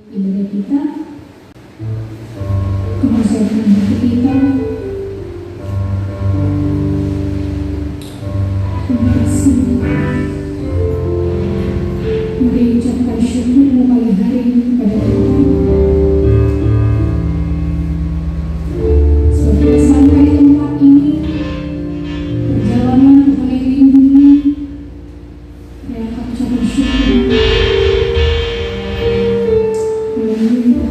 ibadah kita, kemaslahatan hati kita. Terima kasih. Mari ucapkan syukur pagi hari ini kepada Tuhan. Setelah sampai di tempat ini, perjalanan Tuhan yang lindungi, saya akan ucapkan syukur. Haleluya.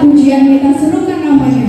pujian kita serukan namanya.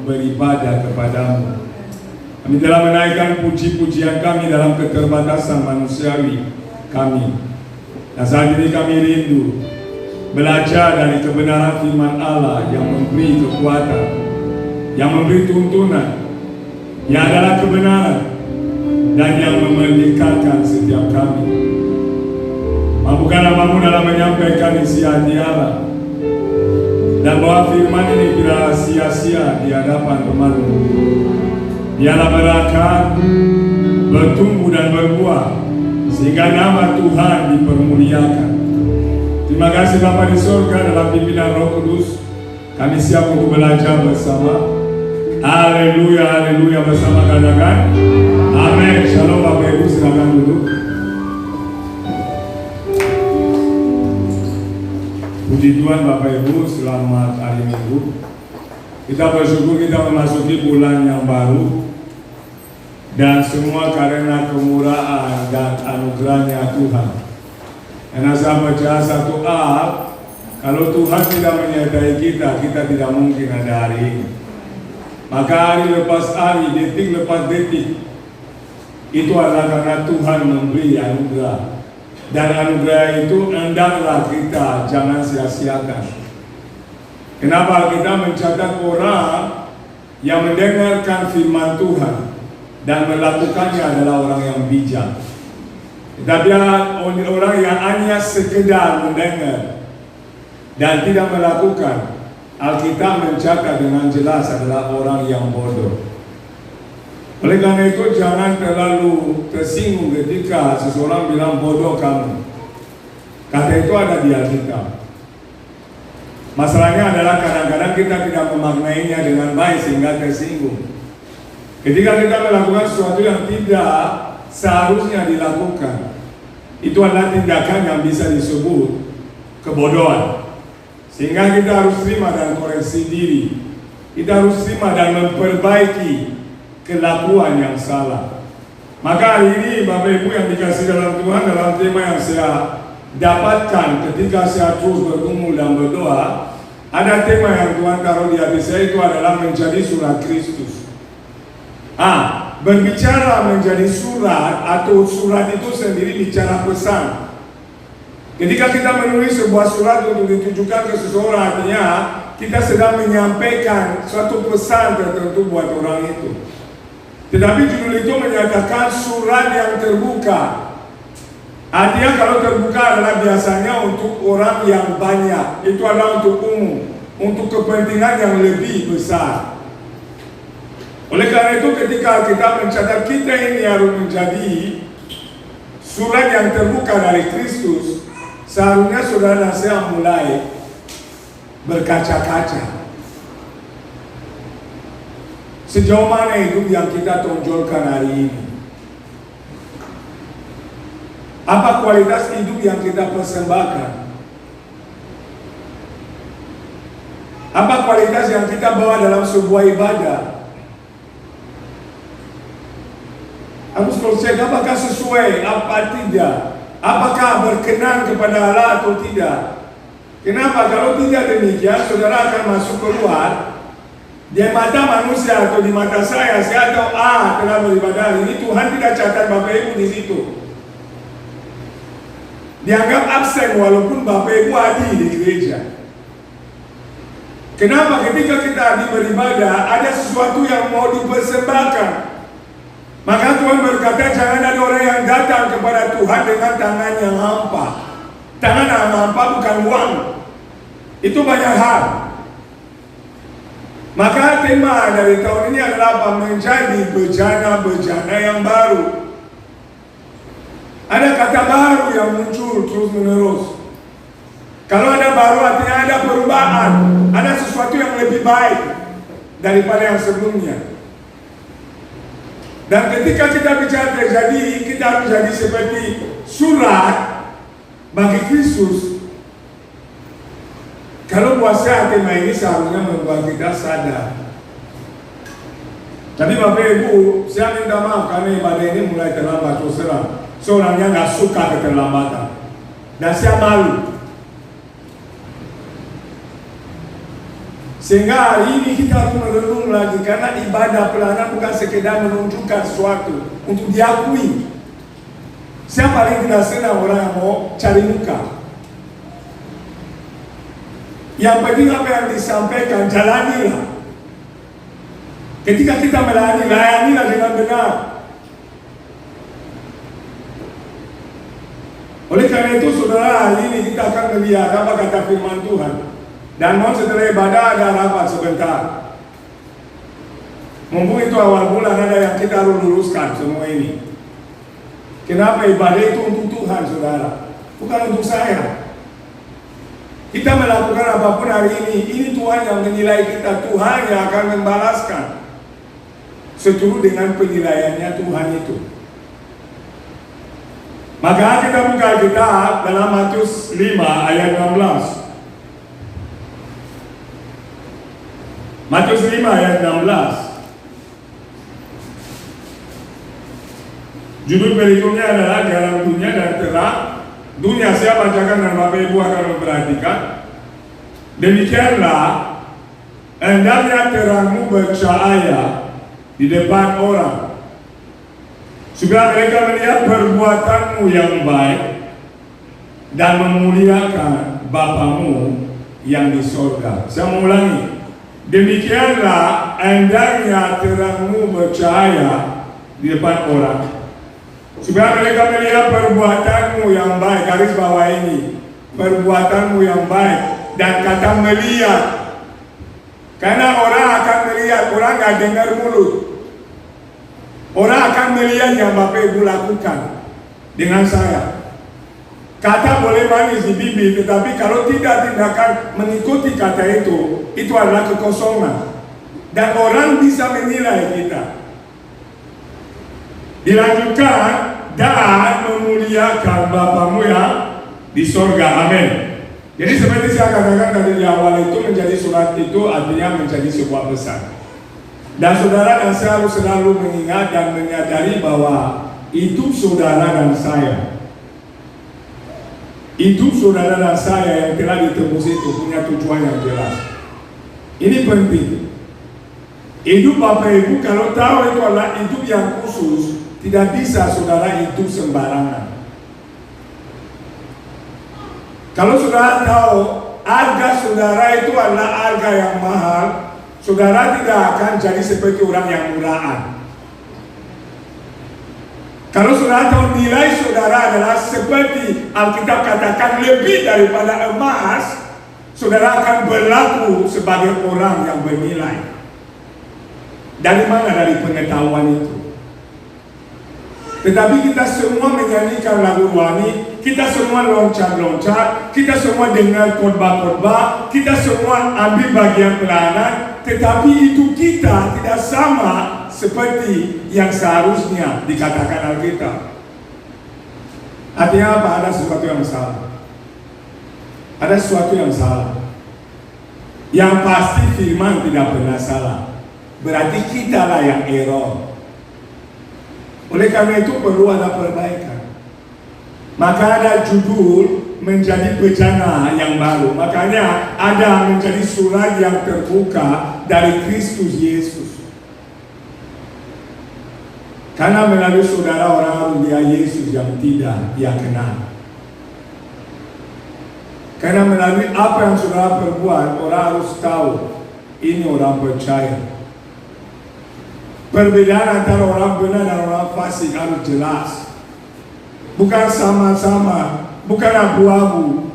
beribadah kepadamu. Kami telah menaikkan puji-pujian kami dalam keterbatasan manusiawi kami. Dan saat ini kami rindu belajar dari kebenaran firman Allah yang memberi kekuatan, yang memberi tuntunan, yang adalah kebenaran, dan yang memerdekakan setiap kami. Mampukan namamu dalam menyampaikan isi hati Allah, dan bahwa firman ini tidak sia-sia di hadapan temanmu. Biarlah berakat, bertumbuh dan berbuah, sehingga nama Tuhan dipermuliakan. Terima kasih Bapa di surga, dalam pimpinan Roh Kudus kami siap untuk belajar bersama. Haleluya, haleluya, bersama katakan amin. Shalom Bapak Ibu, silakan duduk. Puji Tuhan Bapak Ibu, selamat hari Minggu. Kita bersyukur kita memasuki bulan yang baru, dan semua karena kemurahan dan anugerahnya Tuhan. Karena saya percaya satu hal, kalau Tuhan tidak menyertai kita, kita tidak mungkin ada hari ini. Maka hari lepas hari, detik lepas detik, itu adalah karena Tuhan memberi anugerah. Dan anugerah itu hendaklah kita jangan sia-siakan. Kenapa kita mencatat orang yang mendengarkan firman Tuhan dan melakukannya adalah orang yang bijak. Tetapi orang yang hanya sekedar mendengar dan tidak melakukan, Alkitab mencatat dengan jelas adalah orang yang bodoh. Oleh karena itu jangan terlalu tersinggung ketika seseorang bilang bodoh kamu. Kata itu ada di Alkitab. Masalahnya adalah kadang-kadang kita tidak memaknainya dengan baik sehingga tersinggung. Ketika kita melakukan sesuatu yang tidak seharusnya dilakukan, itu adalah tindakan yang bisa disebut kebodohan. Sehingga kita harus terima dan koreksi diri. Kita harus terima dan memperbaiki kelakuan yang salah. Maka hari ini Bapak Ibu yang dikasih dalam Tuhan, dalam tema yang saya dapatkan ketika saya terus bergumul dan berdoa, ada tema yang Tuhan taruh di hati saya, itu adalah menjadi surat Kristus. Berbicara menjadi surat atau surat itu sendiri bicara pesan. Ketika kita menulis sebuah surat untuk ditujukan ke seseorang, artinya kita sedang menyampaikan suatu pesan tertentu buat orang itu. Tetapi judul itu menyatakan surat yang terbuka. Artinya kalau terbuka adalah biasanya untuk orang yang banyak. Itu adalah untuk umum, untuk kepentingan yang lebih besar. Oleh karena itu ketika kita mencatat kita ini harus menjadi surat yang terbuka dari Kristus, seharusnya saudara dan saya mulai berkaca-kaca. Sejauh mana hidup yang kita tonjolkan hari ini? Apa kualitas hidup yang kita persembahkan? Apa kualitas yang kita bawa dalam sebuah ibadah? Harus cek apakah sesuai, apa tidak? Apakah berkenan kepada Allah atau tidak? Kenapa? Kalau tidak demikian, saudara akan masuk keluar. Di mata manusia atau di mata saya tahu telah beribadah ini, Tuhan tidak catat Bapak Ibu di situ. Dianggap absen walaupun Bapak Ibu hadir di gereja. Kenapa? Ketika kita hadir beribadah, ada sesuatu yang mau dipersembahkan. Maka Tuhan berkata, jangan ada orang yang datang kepada Tuhan dengan tangan yang hampa. Tangan yang hampa bukan uang. Itu banyak hal. Maka tema dari tahun ini adalah apa? Menjadi bejana-bejana yang baru. Ada kata baru yang muncul terus menerus. Kalau ada baru artinya ada perubahan, ada sesuatu yang lebih baik daripada yang sebelumnya. Dan ketika kita bicara terjadi, kita harus jadi seperti surat bagi Kristus. Kalau buat saya tema ini seharusnya membuat kita sadar. Tapi Bapak Ibu, saya minta maaf karena ibadah ini mulai terlambat terus terang. Seorangnya nggak suka keterlambatan, dan saya malu. Sehingga hari ini kita harus merenung lagi, karena ibadah pelayanan bukan sekedar menunjukkan sesuatu untuk diakui. Siapa yang tidak senang orang yang mau cari muka? Yang penting apa yang disampaikan, jalanilah. Ketika kita melayani, layanilah dengan benar. Oleh karena itu, saudara, hari ini kita akan melihat apa kata firman Tuhan. Dan mau setelah ibadah ada rapat sebentar. Mumpung itu awal bulan, ada yang kita harus luruskan semua ini. Kenapa ibadah itu untuk Tuhan, saudara? Bukan untuk saya. Kita melakukan apapun hari ini Tuhan yang menilai kita. Tuhan yang akan membalaskan seturut dengan penilaiannya Tuhan itu. Maka kita buka kitab dalam Matius 5 ayat 16. Matius 5 ayat 16. Judul berikutnya adalah garam dunia dan terang dunia. Saya bacakan dan Bapak Ibu akan memperhatikan. Demikianlah hendaknya terangmu bercahaya di depan orang, supaya mereka melihat perbuatanmu yang baik dan memuliakan Bapamu yang di sorga. Saya mengulangi. Demikianlah hendaknya terangmu bercahaya di depan orang, supaya mereka melihat perbuatanmu yang baik. Garis bawah ini, perbuatanmu yang baik. Dan kata melihat, karena orang akan melihat, orang gak dengar mulut. Orang akan melihat yang Bapak Ibu lakukan dengan saya. Kata boleh manis di bibir, tetapi kalau tidak tindakan mengikuti kata itu adalah kekosongan. Dan orang bisa menilai kita. Dilanjutkan, dan memuliakan Bapamu yang di sorga. Amin. Jadi seperti saya katakan dari awal, itu menjadi surat itu artinya menjadi sebuah pesan. Dan saudara dan saya harus selalu mengingat dan menyadari bahwa hidup saudara dan saya, hidup saudara dan saya yang telah ditebus itu punya tujuan yang jelas. Ini penting. Hidup Bapak Ibu kalau tahu itu adalah hidup yang khusus, tidak bisa saudara hidup sembarangan. Kalau saudara tahu harga saudara itu adalah harga yang mahal, saudara tidak akan jadi seperti orang yang murahan. Kalau saudara tahu nilai saudara adalah seperti Alkitab katakan lebih daripada emas, saudara akan berlaku sebagai orang yang bernilai. Dari mana? Dari pengetahuan itu. Tetapi kita semua menyanyikan lagu rohani, kita semua loncat-loncat, kita semua dengar khotbah-khotbah, kita semua ambil bagian pelayanan, tetapi itu kita tidak sama seperti yang seharusnya dikatakan Alkitab. Artinya apa? Ada sesuatu yang salah. Ada sesuatu yang salah. Yang pasti firman tidak pernah salah. Berarti kita lah yang error. Oleh karena itu perlu ada perbaikan. Maka ada judul menjadi bejana yang baru. Makanya ada menjadi surat yang terbuka dari Kristus Yesus. Karena melalui saudara orang harus lihat Yesus yang tidak dia kenal. Karena melalui apa yang saudara perbuat, orang harus tahu ini orang percaya. Perbedaan antara orang benar dan orang fasik harus jelas. Bukan sama-sama, bukan abu-abu.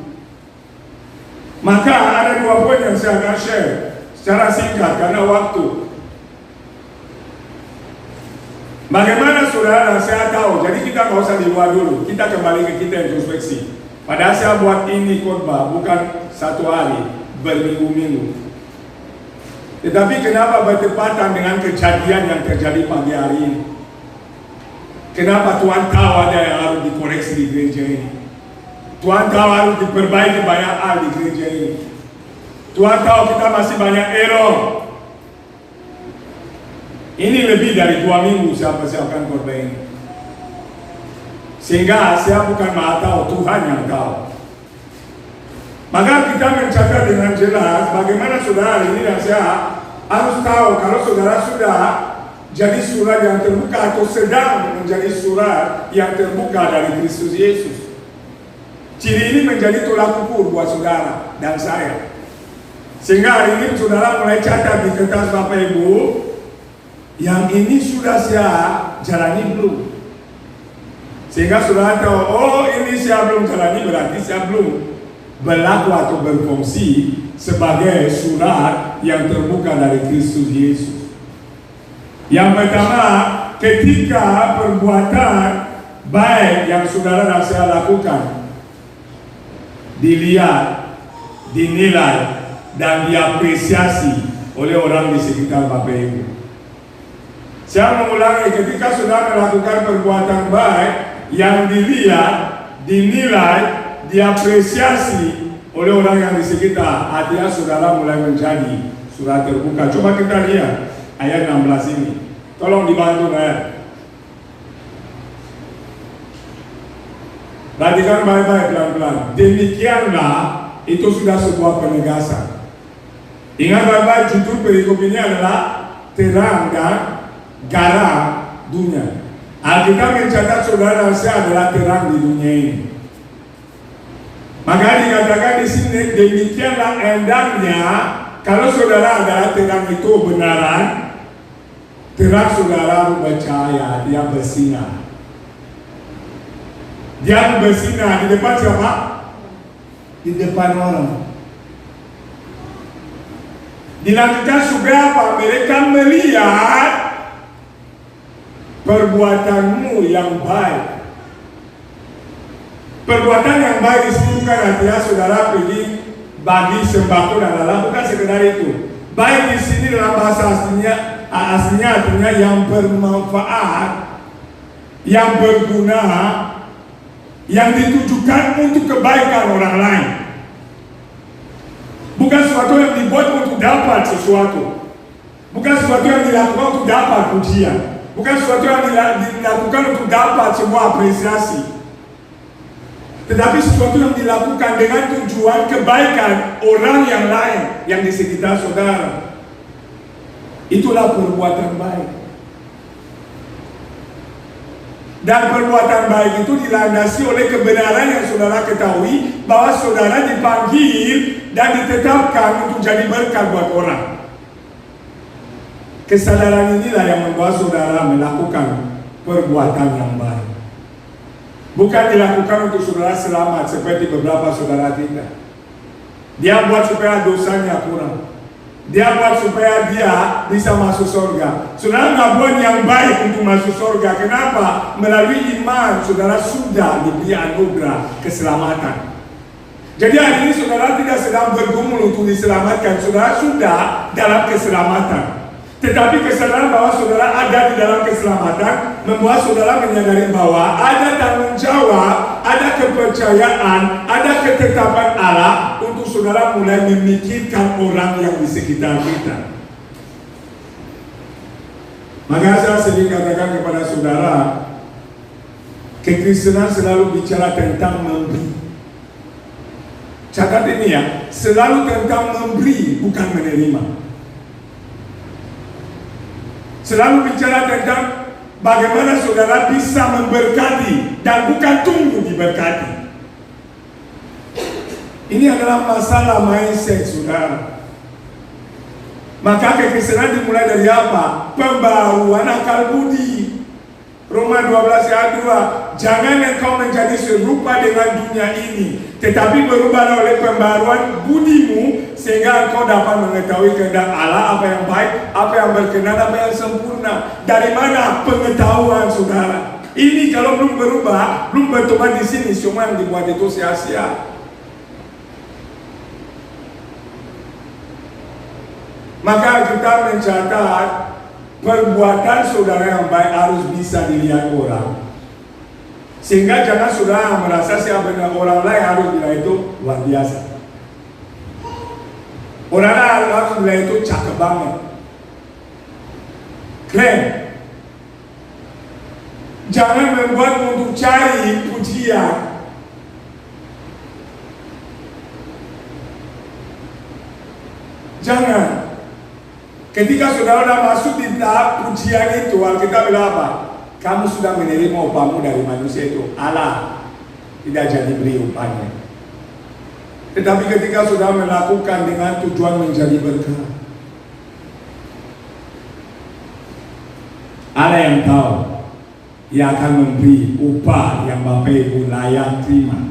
Maka ada dua poin yang saya akan share secara singkat karena waktu. Bagaimana saudara dan saya tahu, jadi kita nggak usah di luar dulu, kita kembali ke kita introspeksi. Padahal saya buat ini khotbah bukan satu hari, berminggu-minggu. Tetapi kenapa bertepatan dengan kejadian yang terjadi pagi hari ini? Kenapa Tuhan tahu ada yang harus dikoreksi di gereja ini? Tuhan tahu harus diperbaiki banyak hal di gereja ini. Tuhan tahu kita masih banyak error. Ini lebih dari 2 minggu saya persiapkan khotbah ini. Sehingga saya bukan maha tahu, Tuhan yang tahu. Maka kita mencatat dengan jelas bagaimana saudara hari ini dan saya harus tahu kalau saudara sudah jadi surat yang terbuka atau sedang menjadi surat yang terbuka dari Kristus Yesus. Ciri ini menjadi tolak ukur buat saudara dan saya. Sehingga hari ini saudara mulai catat di kertas Bapak Ibu, yang ini sudah saya jalani belum? Sehingga saudara tahu, oh ini saya belum jalani, berarti saya belum berlaku atau berfungsi sebagai surat yang terbuka dari Kristus Yesus. Yang pertama, ketika perbuatan baik yang saudara dan saya lakukan dilihat, dinilai, dan diapresiasi oleh orang di sekitar Bapak Ibu. Saya mengulangi, ketika saudara melakukan perbuatan baik yang dilihat, dinilai, diapresiasi oleh orang yang di sekitar, artinya saudara mulai menjadi surat terbuka. Coba kita lihat ayat 16 ini. Tolong dibantu ya. Perhatikan baik-baik pelan-pelan. Demikianlah, itu sudah sebuah penegasan. Ingat baik-baik, judul perikop ini adalah terang dan garam dunia. Alkitab mencatat saudara dan saya adalah terang di dunia ini. Maka dikatakan di sini, demikianlah endangnya kalau saudara adalah terang itu benaran, terang saudara bercahaya, dia bersinar. Dia bersinar di depan siapa? Di depan orang. Dilanjutkan supaya apa? Mereka melihat perbuatanmu yang baik. Perbuatan yang baik di sini bukan artinya saudara pergi bagi sembako dan lalang, bukan sekedar itu. Baik di sini dalam bahasa aslinya artinya yang bermanfaat, yang berguna, yang ditujukan untuk kebaikan orang lain. Bukan sesuatu yang dibuat untuk dapat sesuatu. Bukan sesuatu yang dilakukan untuk dapat pujian. Bukan sesuatu yang dilakukan untuk dapat sebuah apresiasi. Tetapi sesuatu yang dilakukan dengan tujuan kebaikan orang yang lain yang di sekitar saudara. Itulah perbuatan baik. Dan perbuatan baik itu dilandasi oleh kebenaran yang saudara ketahui bahwa saudara dipanggil dan ditetapkan untuk jadi berkat buat orang. Kesadaran inilah yang membuat saudara melakukan perbuatan yang baik. Bukan dilakukan untuk saudara selamat seperti beberapa saudara kita. Dia buat supaya dosanya kurang. Dia buat supaya dia bisa masuk surga. Saudara nggak buat yang baik untuk masuk surga. Kenapa? Melalui iman saudara sudah diberi anugerah keselamatan. Jadi hari ini saudara tidak sedang bergumul untuk diselamatkan. Saudara sudah dalam keselamatan. Tetapi kesadaran bahwa saudara ada di dalam keselamatan membuat saudara menyadari bahwa ada tanggung jawab, ada kepercayaan, ada ketetapan Allah untuk saudara mulai memikirkan orang yang di sekitar kita. Maka saya sering katakan kepada saudara, kekristenan selalu bicara tentang memberi. Catat ini ya, selalu tentang memberi bukan menerima. Selalu bicara tentang bagaimana saudara bisa memberkati dan bukan tunggu diberkati. Ini adalah masalah mindset saudara. Maka kekristenan dimulai dari apa? Pembaruan akal budi. Roma 12 ayat 2. Jangan engkau menjadi serupa dengan dunia ini, tetapi berubahlah oleh pembaruan budimu, sehingga engkau dapat mengetahui kehendak Allah, apa yang baik, apa yang berkenan, apa yang sempurna. Dari mana pengetahuan saudara? Ini kalau belum berubah, belum bertobat di sini, semua yang dibuat itu sia-sia. Maka kita mencatat perbuatan saudara yang baik harus bisa dilihat orang. Sehingga jangan saudara merasa siapa dengan orang lain harus bilang itu luar biasa. Orang lain harus bilang itu cakep banget, keren. Jangan membuat untuk cari pujian. Jangan. Ketika saudara masuk di tahap ujian itu, Alkitab bilang apa? Kamu sudah menerima upahmu dari manusia itu. Allah tidak jadi beri upahnya. Tetapi ketika saudara melakukan dengan tujuan menjadi berkat, Allah yang tahu, Ia akan memberi upah yang Bapak Ibu layak terima.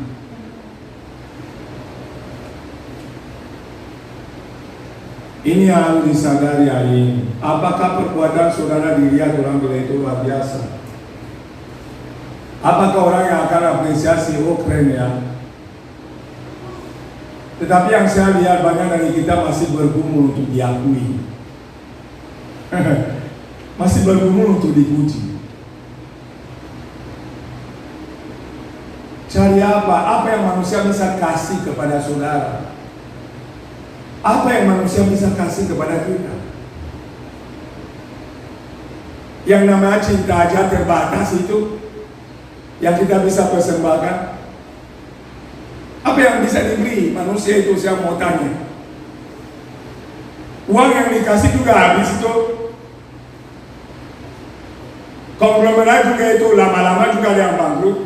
Ini yang harus disadari hari ini. Apakah perbuatan saudara dilihat orang bilang itu luar biasa? Apakah orang yang akan apresiasi, oh keren ya? Tetapi yang saya lihat banyak dari kita masih bergumul untuk diakui. Masih bergumul untuk dipuji. Cari apa? Apa yang manusia bisa kasih kepada saudara? Apa yang manusia bisa kasih kepada kita? Yang namanya cinta aja terbatas itu, yang kita bisa persembahkan. Apa yang bisa diberi manusia itu, saya mau tanya. Uang yang dikasih juga habis itu. Konglomerat juga itu lama-lama juga ada yang bangkrut.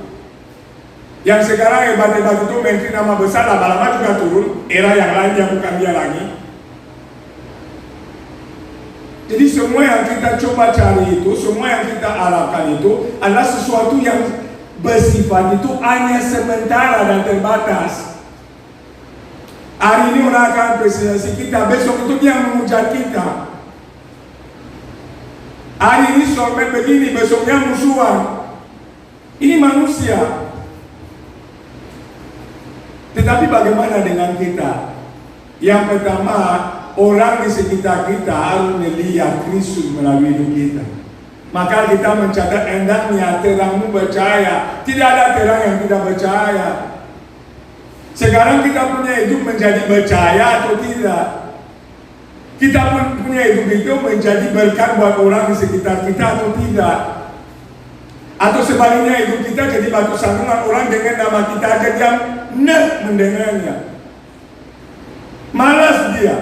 Yang sekarang hebat-hebat itu menteri nama besar lama-lama juga turun. Era yang lain yang bukan dia lagi. Jadi semua yang kita coba cari itu, semua yang kita harapkan itu adalah sesuatu yang bersifat itu hanya sementara dan terbatas. Hari ini orang akan apresiasi kita, besok itu dia menghujat kita. Hari ini sorban begini, besoknya musuhan. Ini manusia. Tetapi bagaimana dengan kita? Yang pertama, orang di sekitar kita harus melihat Kristus melalui hidup kita. Maka kita mencatat hendaknya terangmu bercahaya. Tidak ada terang yang tidak bercahaya. Sekarang kita punya hidup menjadi bercahaya atau tidak? Kita pun punya hidup itu menjadi berkat buat orang di sekitar kita atau tidak? Atau sebaliknya hidup kita jadi batu sandungan, orang dengan nama kita aja diam, mendengarnya. Malas dia.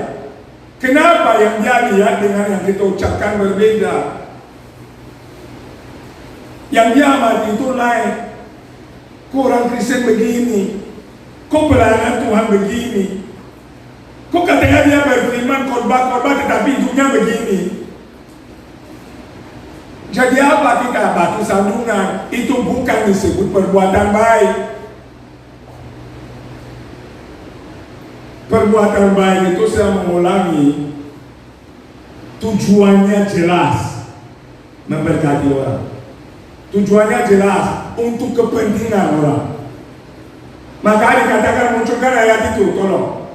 Kenapa yang dia lihat dengan yang kita ucapkan berbeda? Yang dia amati itu lain. Kok orang Kristen begini? Kok pelayanan Tuhan begini? Kok katanya dia berfirman khotbah tetapi hidupnya begini? Jadi apa kita batu sandungan? Itu bukan disebut perbuatan baik. Perbuatan baik itu saya mengulangi, tujuannya jelas, memberkati orang. Tujuannya jelas, untuk kepentingan orang. Maka dikatakan munculkan ayat itu, tolong.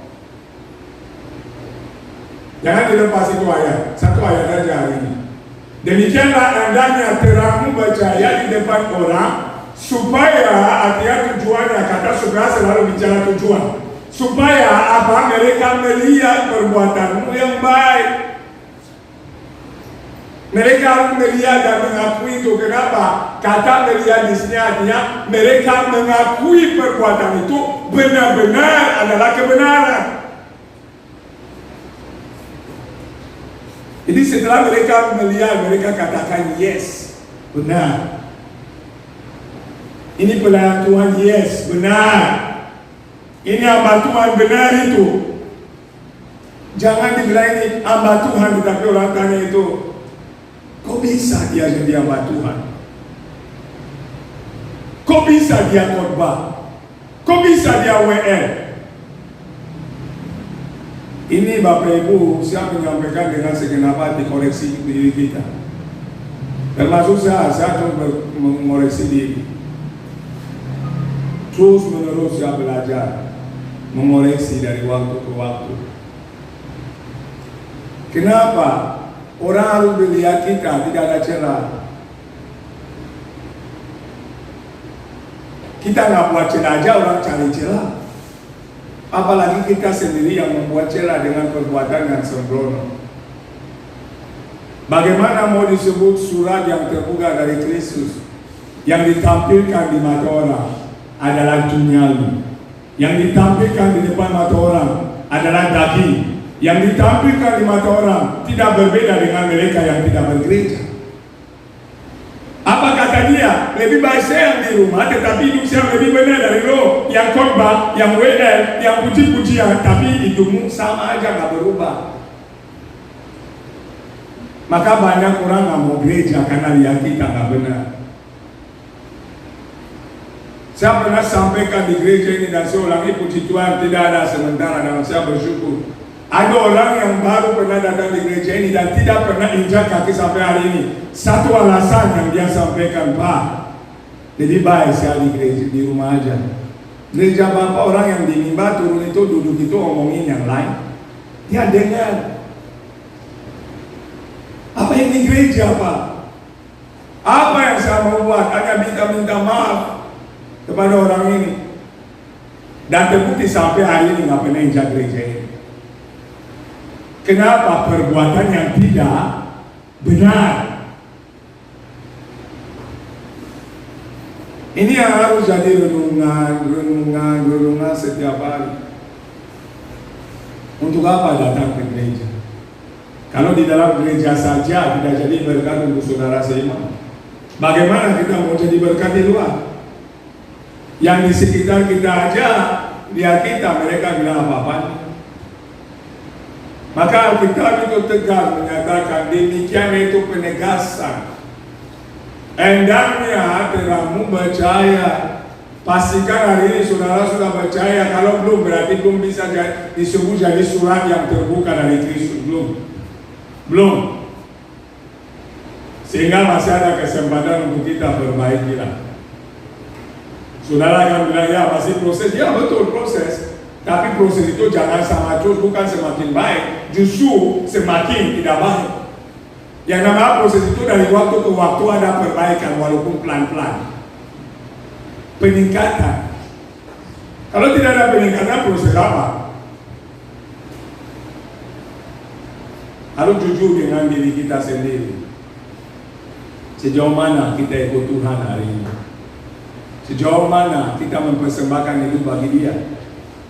Jangan dilepas itu ayat, satu ayat aja hari ini. Demikianlah hendaknya terangmu bercahaya di depan orang, supaya artinya tujuannya, kata saudara selalu bicara tujuan. Supaya apa? Mereka melihat perbuatanmu yang baik. Mereka harus melihat dan mengakui itu. Kenapa? Kata melihat di sini artinya mereka mengakui perbuatan itu benar-benar adalah kebenaran. Jadi setelah mereka melihat, mereka katakan yes, benar. Ini pelayan Tuhan, yes, benar. Ini hamba Tuhan, benar itu. Jangan dibilang ini hamba Tuhan, tetapi orang tanya itu, kok bisa dia jadi hamba Tuhan? Kok bisa dia khotbah? Kok bisa dia WL? Ini Bapak Ibu, saya menyampaikan dengan segenap hati koreksi diri kita. Termasuk saya terus mengoreksi diri. Terus menerus saya belajar, mengoreksi dari waktu ke waktu. Kenapa? Orang harus melihat kita tidak ada celah. Kita nggak buat celah aja, orang cari celah. Apalagi kita sendiri yang membuat celah dengan perbuatan yang sembrono. Bagaimana mau disebut surat yang terbuka dari Kristus, yang ditampilkan di mata orang adalah duniawi, yang ditampilkan di depan mata orang adalah daging, yang ditampilkan di mata orang tidak berbeda dengan mereka yang tidak bergereja. Apa kata dia? Lebih baik saya yang di rumah, tetapi hidup saya lebih benar dari lo yang khotbah, yang WL, yang puji-pujian, tapi hidupmu sama aja, nggak berubah. Maka banyak orang nggak mau gereja karena lihat kita nggak benar. Saya pernah sampaikan di gereja ini dan saya ulangi, puji Tuhan tidak ada sementara dan saya bersyukur. Ada orang yang baru pernah datang di gereja ini dan tidak pernah injak kaki sampai hari ini. Satu alasan yang dia sampaikan, Pak, jadi baik saya di gereja, di rumah aja. Gereja Bapak, orang yang di mimbar turun itu duduk itu ngomongin yang lain. Dia dengar. Apa yang di gereja, Pak? Apa yang saya mau buat? Hanya minta maaf kepada orang ini. Dan terbukti sampai hari ini nggak pernah injak gereja ini. Kenapa? Perbuatan yang tidak benar. Ini yang harus jadi renungan setiap hari. Untuk apa datang ke gereja? Kalau di dalam gereja saja tidak jadi berkat untuk saudara seiman, bagaimana kita mau jadi berkat di luar? Yang di sekitar kita aja, lihat kita, mereka bilang apa-apa. Maka Alkitab itu tegas menyatakan demikian itu penegasan. Hendaknya terangmu percaya. Pastikan hari ini saudara sudah percaya. Kalau belum, berarti belum bisa disebut jadi surat yang terbuka dari Kristus. Belum. Sehingga masih ada kesempatan untuk kita perbaiki lah. Saudara akan bilang, ya masih proses. Ya betul proses. Tapi proses itu jangan sama terus, bukan semakin baik, justru semakin tidak baik. Yang namanya proses itu dari waktu ke waktu ada perbaikan walaupun pelan-pelan. Peningkatan. Kalau tidak ada peningkatan, proses apa? Harus jujur dengan diri kita sendiri. Sejauh mana kita ikut Tuhan hari ini? Sejauh mana kita mempersembahkan hidup bagi Dia?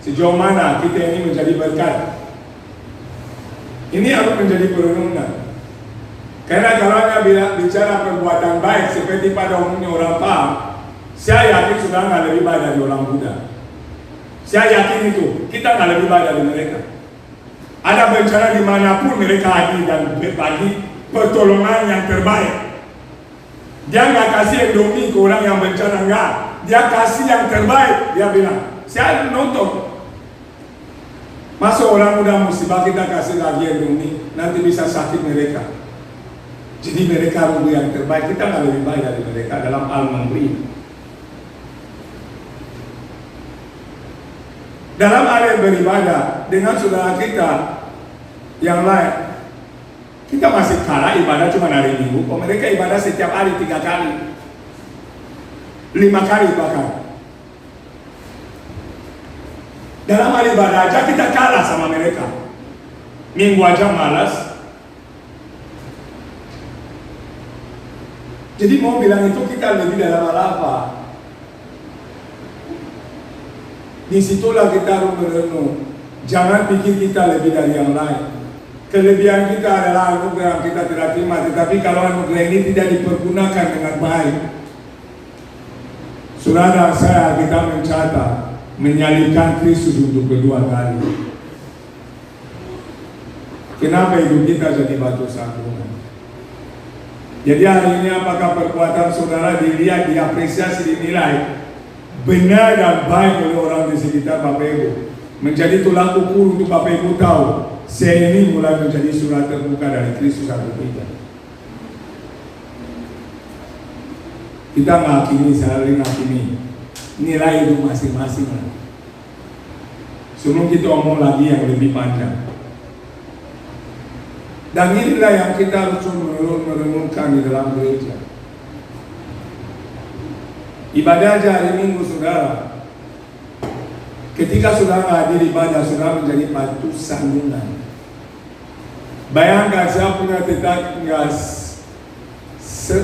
Sejauh mana kita ini menjadi berkat? Ini harus menjadi perenungan. Karena kalau Anda bicara perbuatan baik seperti pada umumnya orang paham, saya yakin sudah nggak lebih baik dari orang Buddha. Saya yakin itu, kita nggak lebih baik dari mereka. Ada bencana dimanapun mereka hadir dan berbagi pertolongan yang terbaik. Dia nggak kasih Indomie ke orang yang bencana, enggak. Dia kasih yang terbaik. Dia bilang, saya nonton. Masa orang muda musibah kita kasih lagi Indomie, nanti bisa sakit mereka. Jadi mereka rugi yang terbaik, kita nggak lebih baik dari mereka dalam hal memberi. Dalam hal yang beribadah dengan saudara kita yang lain, kita masih kalah ibadah cuma hari Minggu. Kok mereka ibadah setiap hari 3 kali, 5 kali bahkan. Dalam hal ibadah aja kita kalah sama mereka. Minggu aja malas. Jadi mau bilang itu kita lebih dalam hal apa? Disitulah kita harus merenung. Jangan pikir kita lebih dari yang lain. Kelebihan kita adalah anugerah yang kita tidak terima. Tetapi kalau anugerah ini tidak dipergunakan dengan baik, saudara saya kita mencatat menyalibkan Kristus untuk kedua kali. Kenapa hidup kita jadi batu sandungan? Jadi hari ini apakah perbuatan saudara dilihat, diapresiasi, dinilai benar dan baik oleh orang di sekitar Bapak Ibu, menjadi tulang ukur untuk Bapak Ibu tahu saya ini mulai menjadi surat terbuka dari Kristus atau tidak? Kita menghakimi, saling menghakimi nilai hidup masing-masing. Sebelum kita omong lagi yang lebih panjang. Dan inilah yang kita harus merenungkan di dalam gereja. Ibadah aja hari Minggu saudara. Ketika saudara hadir ibadah, saudara menjadi batu sandungan. Bayangkan saya punya tetangga,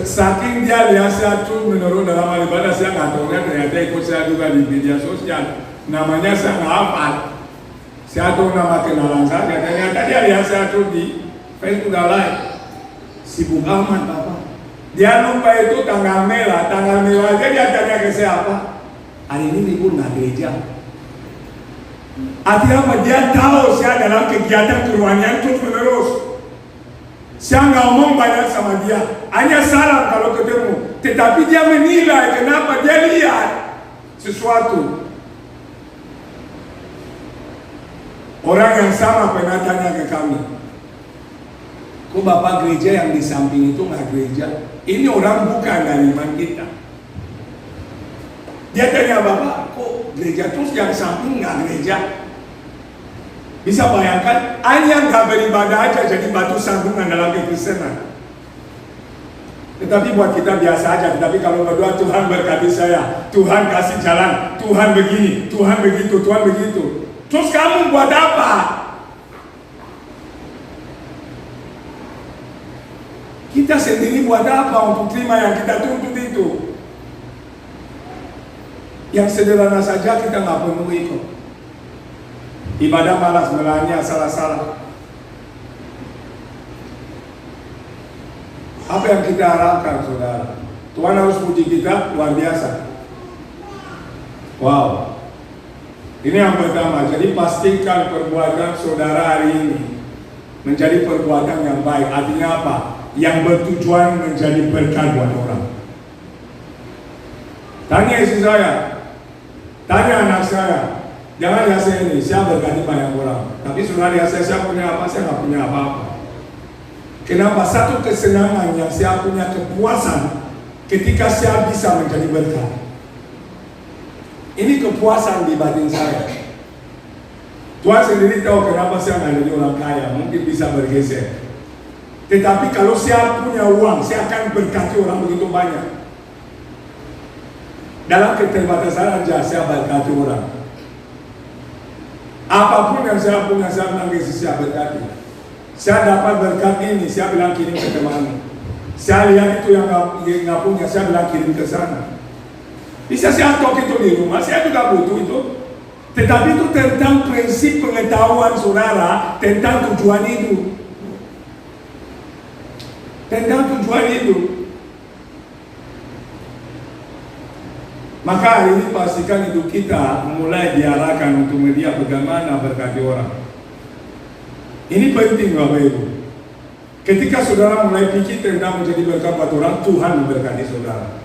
saking dia lihat saya terus menurun dalam hal ibadah, saya nggak tahu ternyata ikut saya juga di media sosial. Namanya saya nggak hafal. Saya tuh nama kenalan saja, ternyata dia lihat saya tuh di Facebook lain. Sibuk amat Bapak. Dia lupa itu tanggal merah aja dia tanya ke siapa? Hari ini libur nggak gereja. Artinya apa? Dia tahu saya dalam kegiatan kerohanian terus menerus. Saya nggak ngomong banyak sama dia, hanya salam kalau ketemu. Tetapi dia menilai kenapa dia lihat sesuatu. Orang yang sama pernah tanya ke kami, kok Bapak gereja yang di samping itu nggak gereja? Ini orang bukan dari iman kita. Dia tanya Bapak, kok gereja terus yang samping nggak gereja? Bisa bayangkan, hanya nggak beribadah aja jadi batu sandungan dalam kekristenan. Tetapi buat kita biasa aja. Tetapi kalau berdoa, Tuhan berkati saya, Tuhan kasih jalan, Tuhan begini, Tuhan begitu, Tuhan begitu. Terus kamu buat apa? Kita sendiri buat apa untuk terima yang kita tuntut itu? Yang sederhana saja kita nggak penuhi kok. Ibadah malas melanya salah-salah. Apa yang kita harapkan, saudara? Tuhan harus puji kita luar biasa. Wow. Ini yang pertama. Jadi pastikan perbuatan saudara hari ini menjadi perbuatan yang baik. Artinya apa? Yang bertujuan menjadi berkat buat orang. Tanya istri saya, tanya anak saya. Jangan lihat saya ini, saya berkati banyak orang. Tapi saudara lihat saya punya apa? Saya nggak punya apa-apa. Kenapa? Satu kesenangan yang saya punya, kepuasan ketika saya bisa menjadi berkat. Ini kepuasan di batin saya. Tuhan sendiri tahu kenapa saya nggak jadi orang kaya. Mungkin bisa bergeser. Tetapi kalau saya punya uang, saya akan berkati orang begitu banyak. Dalam keterbatasan saja saya berkati orang. Apapun yang saya punya, saya bilang ke saya berkati. Saya dapat berkat ini, saya bilang kirim ke teman. Saya lihat itu yang nggak punya, saya bilang kirim ke sana. Bisa saya stok itu di rumah, saya juga butuh itu. Tetapi itu tentang prinsip pengetahuan saudara tentang tujuan hidup. Tentang tujuan hidup. Maka hari ini pastikan hidup kita mulai diarahkan untuk media bagaimana berkati orang. Ini penting Bapak Ibu. Ketika saudara mulai pikir tentang menjadi berkat buat orang, Tuhan memberkati saudara.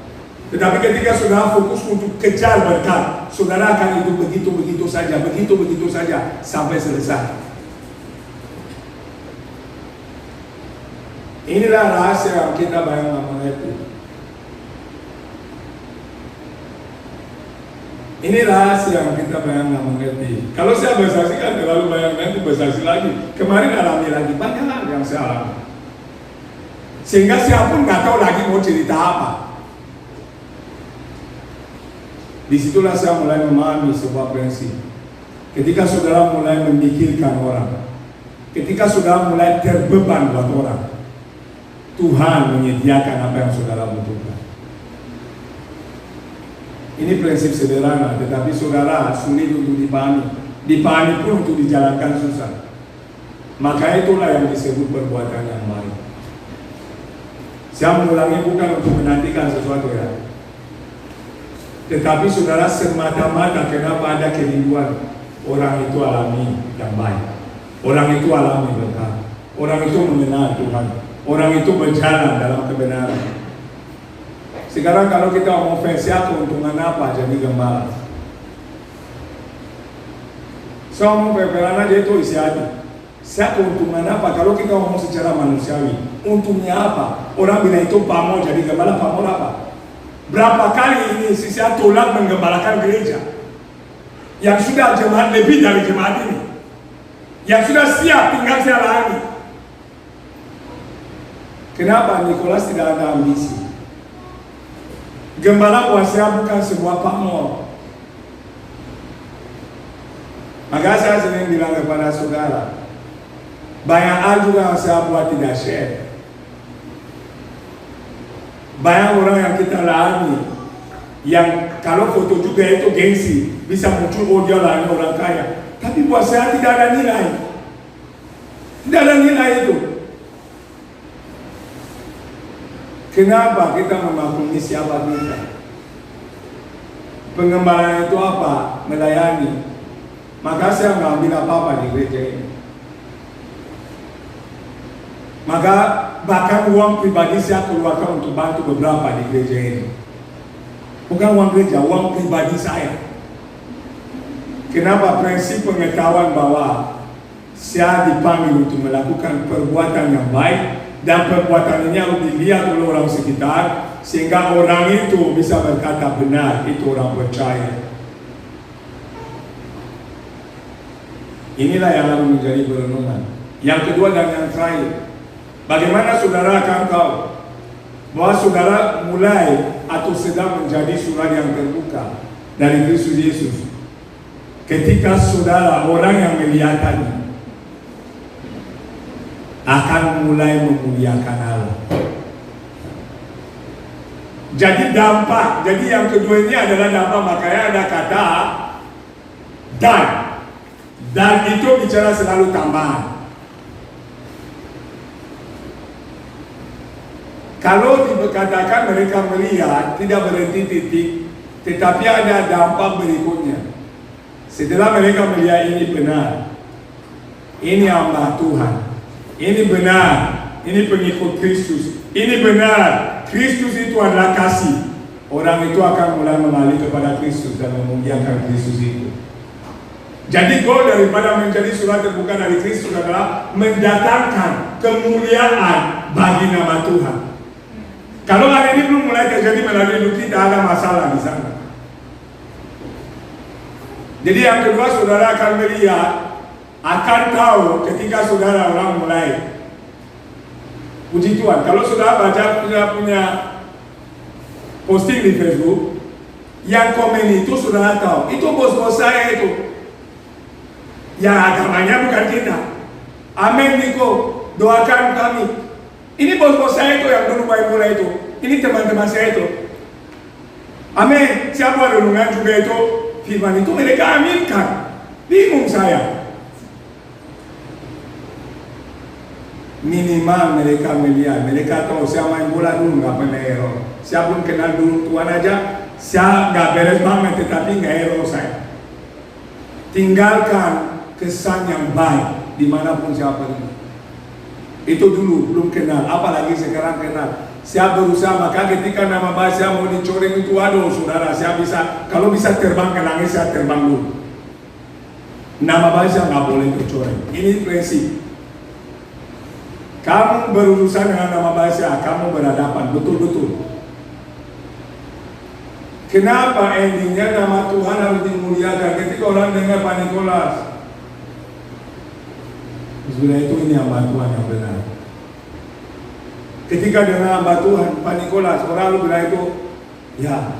Tetapi ketika saudara fokus untuk kejar berkat, saudara akan hidup begitu-begitu saja, begitu-begitu saja sampai selesai. Inilah rahasia yang kita bayang mengerti. Ini rahasia yang kita bayang mengerti. Kalau saya bersaksi kan terlalu banyak, nanti bersaksi lagi. Kemarin alami lagi, banyak hal yang saya alami. Sehingga saya pun nggak tahu lagi mau cerita apa. Disitulah saya mulai memahami sebuah prinsip. Ketika saudara mulai memikirkan orang, ketika saudara mulai terbeban buat orang, Tuhan menyediakan apa yang saudara butuhkan. Ini prinsip sederhana, tetapi saudara sulit untuk dipahami. Dipahami pun untuk dijalankan susah. Maka itulah yang disebut perbuatan yang baik. Saya mengulangi bukan untuk menantikan sesuatu ya. Tetapi saudara semata-mata kenapa ada kerinduan, orang itu alami yang baik. Orang itu alami berkat. Orang itu mengenal Tuhan. Orang itu berjalan dalam kebenaran. Sekarang kalau kita ngomong versia keuntungan apa jadi gembala? Saya ngomong peperan aja itu isi hati. Saya keuntungan apa? Kalau kita ngomong secara manusiawi, untungnya apa? Orang bilang itu pamor jadi gembala, pamor apa? Berapa kali ini saya tolak menggembalakan gereja yang sudah jemaat lebih dari jemaat ini, yang sudah siap tinggal saya layani. Kenapa? Nikolas tidak ada ambisi. Gembala buat saya bukan sebuah pamor. Maka saya sering bilang kepada saudara, banyak hal juga yang saya buat tidak share. Banyak orang yang kita layani, yang kalau foto juga itu gengsi, bisa muncul dia layani orang kaya. Tapi buat saya tidak ada nilai. Tidak ada nilai itu. Kenapa kita memaklumi siapa kita? Pengembaraan itu apa? Melayani. Maka saya nggak ambil apa-apa di gereja ini. Maka bahkan uang pribadi saya keluarkan untuk bantu beberapa di gereja ini. Bukan uang gereja, uang pribadi saya. Kenapa? Prinsip pengetahuan bahwa saya dipanggil untuk melakukan perbuatan yang baik, dan perbuatan ini harus dilihat oleh orang sekitar, sehingga orang itu bisa berkata benar, itu orang percaya. Inilah yang harus menjadi perenungan. Yang kedua dan yang terakhir, bagaimana saudara akan tahu bahwa saudara mulai atau sedang menjadi surat yang terbuka dari Kristus Yesus? Ketika saudara, orang yang melihatnya akan mulai memuliakan Allah. Jadi dampak, jadi yang kedua ini adalah dampak, makanya ada kata dan itu bicara selalu tambahan. Kalau dikatakan mereka melihat, tidak berhenti titik, tetapi ada dampak berikutnya. Setelah mereka melihat ini benar, ini hamba Tuhan, ini benar, ini pengikut Kristus, ini benar, Kristus itu adalah kasih, orang itu akan mulai mengalir kepada Kristus dan memuliakan Kristus itu. Jadi goal daripada menjadi surat terbuka dari Kristus adalah mendatangkan kemuliaan bagi nama Tuhan. Kalau hari ini belum mulai terjadi melalui hidup kita, ada masalah di sana. Jadi yang kedua, saudara akan melihat, akan tahu ketika saudara orang mulai. Puji Tuhan, kalau saudara baca punya posting di Facebook, yang komen itu saudara tahu, itu bos-bos saya itu. Yang agamanya bukan kita. Amin Niko, doakan kami. Ini bos-bos saya itu yang dulu baik mulai itu. Ini teman-teman saya itu. Amin. Siapa renungan juga itu? Firman itu mereka aminkan. Bingung saya. Minimal mereka melihat, mereka tahu saya main bola dulu nggak pernah error. Saya belum kenal dulu Tuhan aja, saya nggak beres banget, tetapi nggak error saya. Tinggalkan kesan yang baik dimanapun saya pergi. Itu dulu belum kenal, apalagi sekarang kenal. Saya berusaha, maka ketika nama baik saya mau dicoreng itu, aduh saudara, saya bisa, kalau bisa terbang ke langit, saya terbang dulu. Nama baik saya nggak boleh tercoreng. Ini prinsip. Kamu berurusan dengan nama baik saya, kamu berhadapan, betul-betul. Kenapa endingnya nama Tuhan harus dimuliakan? Ketika orang dengar Pak Nikolas, sebenarnya itu ini hamba Tuhan yang benar. Ketika dengan hamba Tuhan, Pak Nikolas, orang lu bilang itu, ya,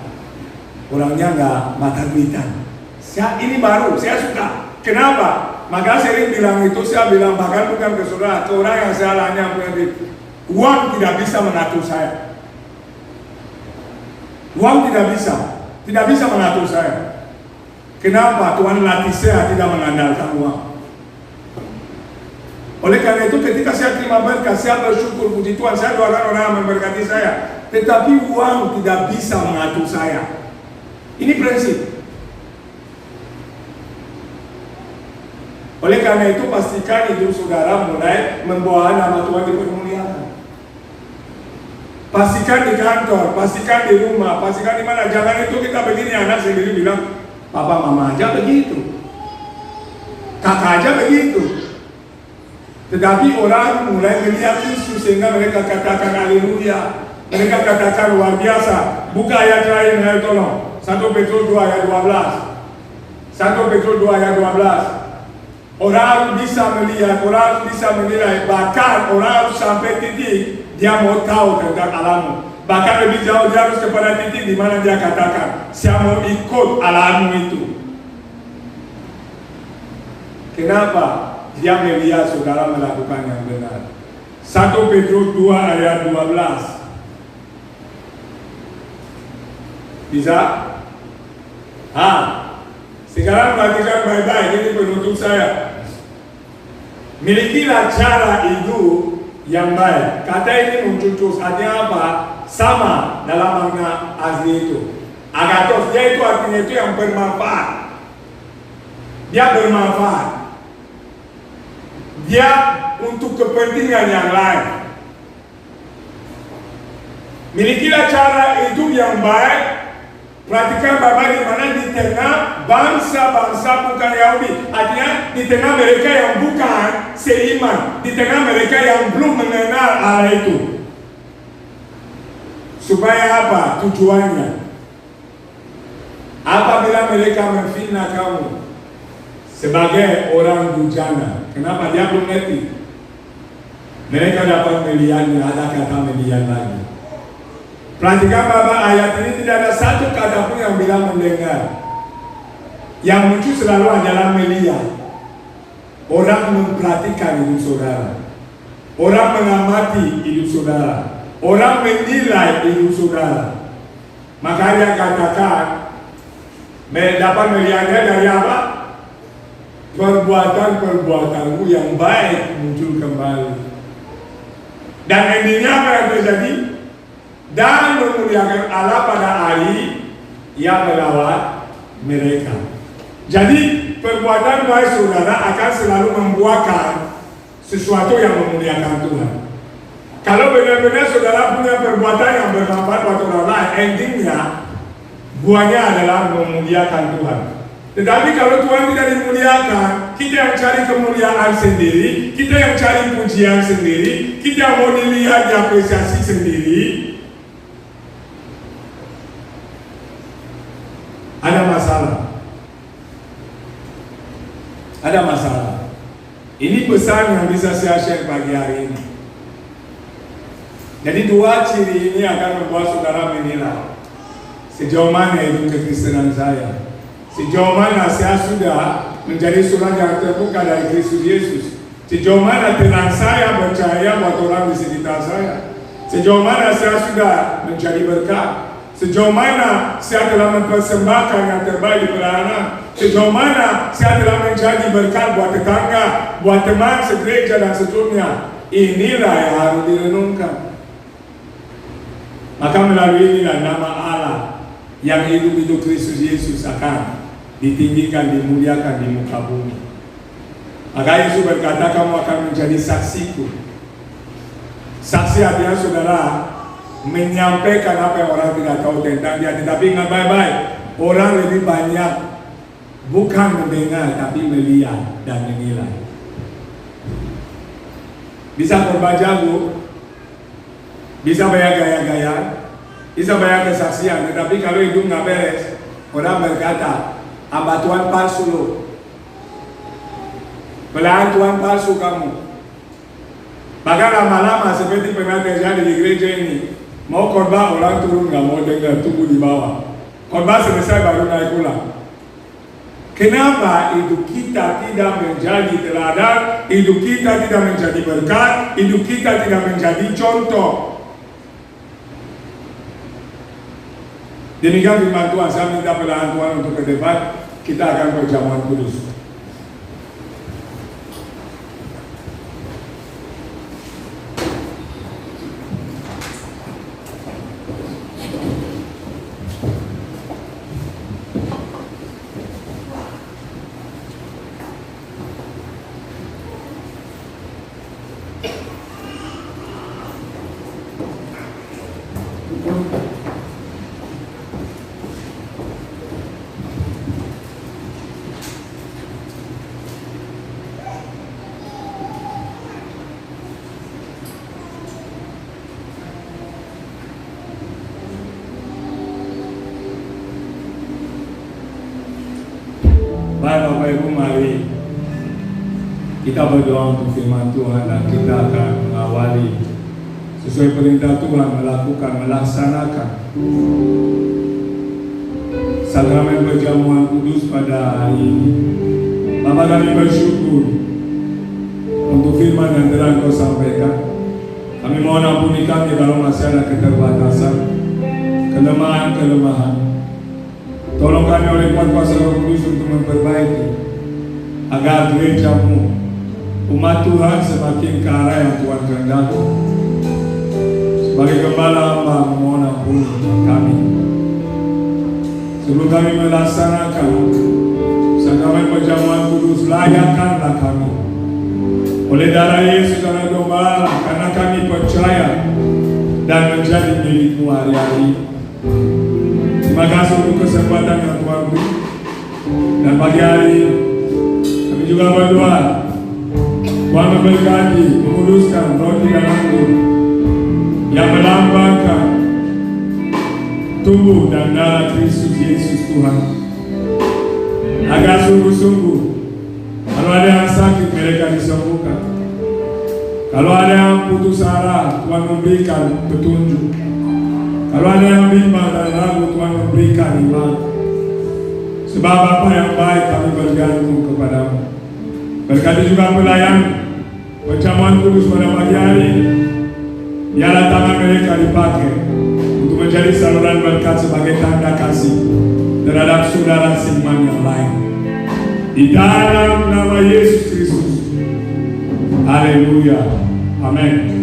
orangnya nggak mata duitan. Ini baru, saya suka. Kenapa? Maka sering bilang itu, saya bilang bahkan bukan ke saudara, ke orang yang saya lainnya punya duit. Uang tidak bisa mengatur saya. Uang tidak bisa mengatur saya. Kenapa? Tuhan latih saya tidak mengandalkan uang. Oleh karena itu ketika saya terima berkat, saya bersyukur, puji Tuhan, saya doakan orang yang memberkati saya. Tetapi uang tidak bisa mengatur saya. Ini prinsip. Oleh karena itu pastikan hidup saudara mulai membawa nama Tuhan dipermuliakan. Pastikan di kantor, pastikan di rumah, pastikan di mana. Jangan itu kita begini, anak sendiri bilang, papa mama aja begitu, kakak aja begitu. Tetapi orang mulai melihat Kristus sehingga mereka katakan haleluya. Mereka katakan luar biasa. Buka ayat lain, ayo tolong. 1 Petrus 2 ayat 12. 1 Petrus 2 ayat 12. Orang bisa melihat, orang bisa menilai, bahkan orang harus sampai titik dia mau tahu tentang alammu. Bahkan lebih jauh dia harus kepada titik di mana dia katakan, saya mau ikut alammu itu. Kenapa? Dia melihat saudara melakukan yang benar. 1 Petrus 2 ayat 12. Bisa? Sekarang perhatikan baik-baik, ini penutup saya. Milikilah cara hidup yang baik. Kata ini muncul terus, artinya apa? Sama dalam makna asli itu. Agathos, dia itu artinya itu yang bermanfaat. Dia bermanfaat. Dia untuk kepentingan yang lain. Milikilah cara hidup yang baik. Perhatikan Bapak di mana di tengah bangsa-bangsa bukan Yahudi. Artinya di tengah mereka yang bukan seiman, di tengah mereka yang belum mengenal Allah itu. Supaya apa? Tujuannya. Apabila mereka menfitnah kamu sebagai orang bujana, kenapa dia belum ngerti? Mereka dapat melihatnya, ada kata melihat lagi. Perhatikan Bapak, ayat ini tidak ada satu kata pun yang bilang mendengar. Yang muncul selalu adalah melihat. Orang memperhatikan hidup saudara. Orang mengamati hidup saudara. Orang menilai hidup saudara. Maka dia katakan, dapat melihatnya dari apa? Perbuatan-perbuatanmu yang baik muncul kembali. Dan endingnya apa yang terjadi? Dan memuliakan Allah pada hari yang melawat mereka. Jadi perbuatan baik saudara akan selalu membuahkan sesuatu yang memuliakan Tuhan. Kalau benar-benar saudara punya perbuatan yang bermanfaat buat orang lain, endingnya buahnya adalah memuliakan Tuhan. Tetapi kalau Tuhan tidak dimuliakan, kita yang cari kemuliaan sendiri, kita yang cari pujian sendiri, kita yang mau dilihat diapresiasi sendiri, ada masalah. Ada masalah. Ini pesan yang bisa saya share pagi hari ini. Jadi dua ciri ini akan membuat saudara menilai sejauh mana hidup kekristenan saya. Sejauh mana saya sudah menjadi surat yang terbuka dari Kristus Yesus. Sejauh mana terang saya percaya buat orang di sekitar saya. Sejauh mana saya sudah menjadi berkat. Sejauh mana saya telah mempersembahkan yang terbaik di pelayanan. Sejauh mana saya telah menjadi berkat buat tetangga, buat teman segereja dan seterusnya. Inilah yang harus direnungkan. Maka melalui inilah nama Allah yang hidup Kristus Yesus akan ditinggikan, dimuliakan di muka bumi. Maka Yesus berkata, kamu akan menjadi saksiku. Saksi artinya saudara menyampaikan apa yang orang tidak tahu tentang dia. Tetapi ingat baik-baik, orang lebih banyak bukan mendengar tapi melihat dan menilai. Bisa khotbah jago, bisa banyak gaya-gaya, bisa banyak kesaksian, tetapi kalau hidup nggak beres, orang berkata, hamba Tuhan palsu loh, pelayan Tuhan palsu kamu. Bahkan lama-lama seperti pernah terjadi di gereja ini, mau khotbah orang turun nggak mau dengar, tunggu di bawah. Khotbah selesai baru naik pulang. Kenapa hidup kita tidak menjadi teladan, hidup kita tidak menjadi berkat, hidup kita tidak menjadi contoh? Demikian firman Tuhan. Saya minta pelayan Tuhan untuk ke depan, kita akan perjamuan kudus. Bapak Ibu, mari kita berdoa untuk firman Tuhan dan kita akan mengawali sesuai perintah Tuhan, melakukan, melaksanakan sakramen perjamuan kudus pada hari ini. Bapak, kami bersyukur untuk firman yang telah Kau sampaikan. Kami mohon ampuni kami kalau masih ada keterbatasan, kelemahan-kelemahan. Tolong kami oleh kuasa Roh Kudus untuk memperbaiki agar gereja-Mu, umat Tuhan semakin ke arah yang Tuhan kehendaki. Sebagai gembala hamba memohon ampun kami. Sebelum kami melaksanakan sakramen perjamuan kudus, layakkanlah kami oleh darah Yesus dan gembala, karena kami percaya dan menjadi milik-Mu hari-hari. Terima kasih untuk kesempatan yang Tuhan beri. Dan pagi hari kami juga berdoa Tuhan memberkati, menguduskan roti dan anggur yang melambangkan tubuh dan darah Kristus Yesus Tuhan, agar sungguh-sungguh kalau ada yang sakit mereka disembuhkan, kalau ada yang putus arah Tuhan memberikan petunjuk, kalau ada yang bimbang dan ragu Tuhan memberikan iman. Sebab apa yang baik kami bergantung kepada-Mu. Berkati juga pelayan perjamuan kudus pada pagi hari. Biarlah tangan mereka dipakai untuk menjadi saluran berkat sebagai tanda kasih terhadap saudara seiman yang lain. Di dalam nama Yesus Kristus. Haleluya. Amin.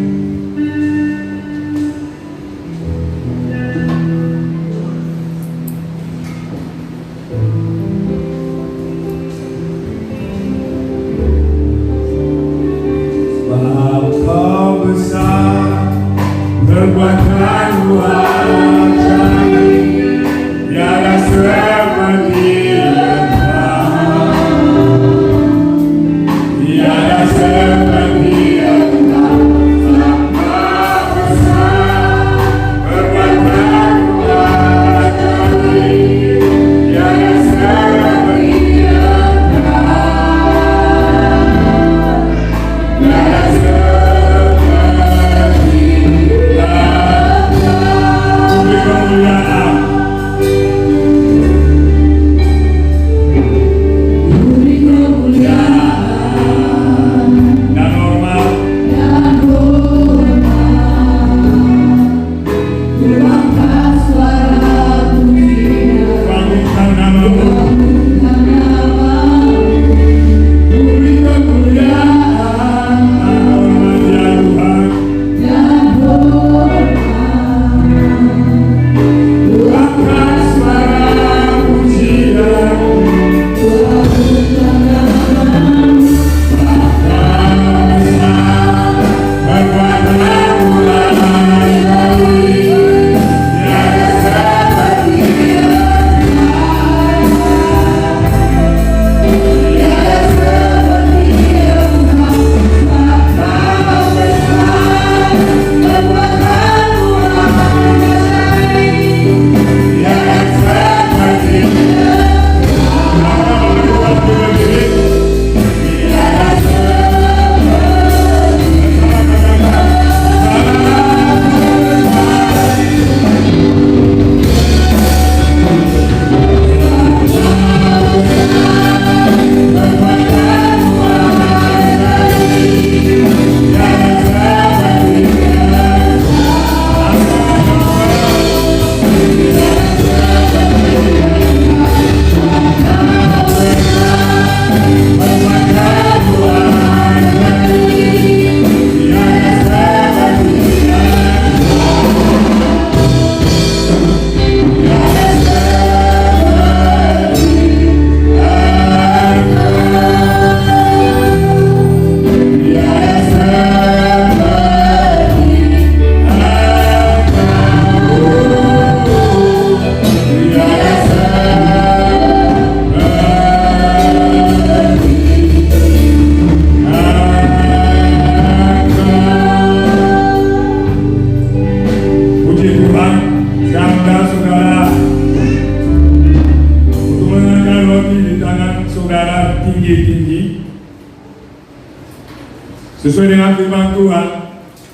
sesuai dengan firman Tuhan.